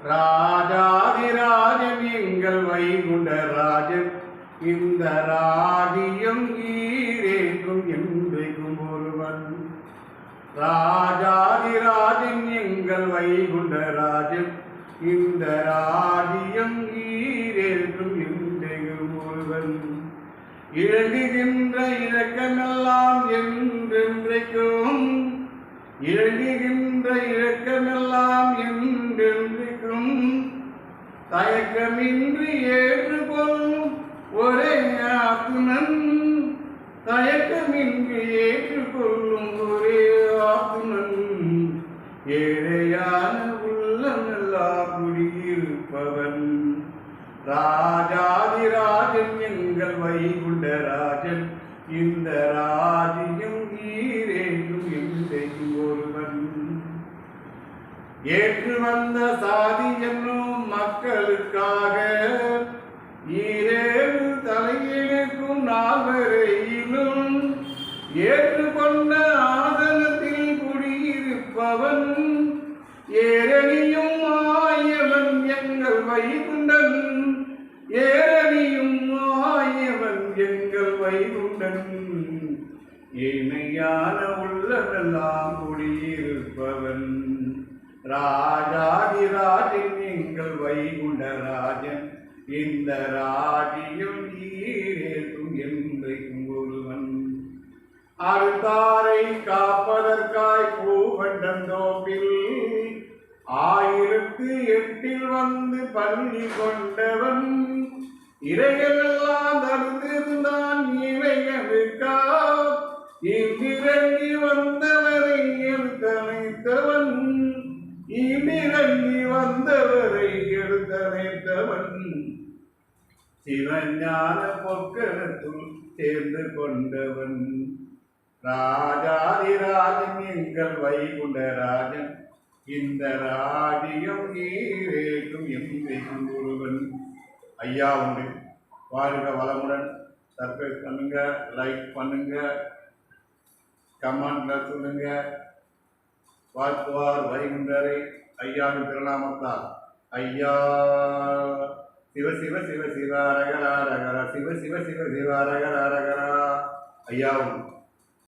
ராஜாதிராஜன் எங்கள் வைகுண்ட ராஜன் இந்த ராஜ்யம் ஈரேக்கும் என்றைக்கும் ஒருவன். ராஜாதிராஜன் எங்கள் வைகுண்ட ராஜன் இந்த ராஜ்யம் ஈரேக்கும் என்றைக்கும் ஒருவன். இழங்குகின்ற இலக்கமெல்லாம் என்றென்றைக்கும் இழங்குகின்ற இலக்கமெல்லாம் என்றென்றைக்கும் தயக்கமின்றி ஏற்றுக்கொள்ளும் ஒரே ஆத்துமன். தயக்கமின்றி ஏற்றுக்கொள்ளும் ஒரே ஆத்துமன். ஏழையான உள்ளமெல்லாம் குடியிருப்பவன். ராஜாதிராஜன் எங்கள் வைகுண்ட ராஜன் இந்த ராஜ்யம் ஈரேக்கும் என்றைக்கும் ஒருவன். ஏற்று வந்த சாதி என்னும் மக்களுக்காக ஈரேழு தலையிலுக்கும் நால்வரையிலும் ஏற்றுக்கொண்ட ஆதனத்தில் குடியிருப்பவன். ஏரணியும் ஆயவன் எங்கள் வைகுண்டன். ஏரணியும் ஆயவன் எங்கள் வைகுண்டன். ஏனையான உள்ளமெல்லாம் குடியிருப்பவன். ராஜாதிராஜன் எங்கள் வைகுண்ட ராஜன் இந்த ராஜ்யம் ஈரேக்கும் என்றைக்கும் ஒருவன். அறுத்தாரை காப்பதற்காய் பூவண்டந்தோப்பில் 1008 வந்து பள்ளி கொண்டவன். இறைகளெல்லாம் தடுத்திருந்தான் இவைகளுக்கா. இவ்விரங்கி வந்தவரை எடுத்தமைத்தவன். இவ்விரங்கி வந்தவரை எடுத்தமைத்தவன். சிவஞான பொற்கணத்துள் சேர்ந்து கொண்டவன். ராஜாதிராஜன் எங்கள் வைகுண்ட ராஜன் இந்த ராஜ்யம் ஈரேக்கும் என்றைக்கும் ஒருவன். ஐயா உண்டு. வாழ்க வளமுடன். சப்ஸ்கிரைப் பண்ணுங்க, லைக் பண்ணுங்க, கமெண்ட்ல சொல்லுங்க. வாழ்த்துவார் வைகுண்டரை ஐயாவின் திருநாமத்தால். ஐயா சிவ சிவ சிவ சிவ அரகரா ரகரா சிவ சிவ சிவ சிவ அரகரா ரகரா. ஐயா உண்டு.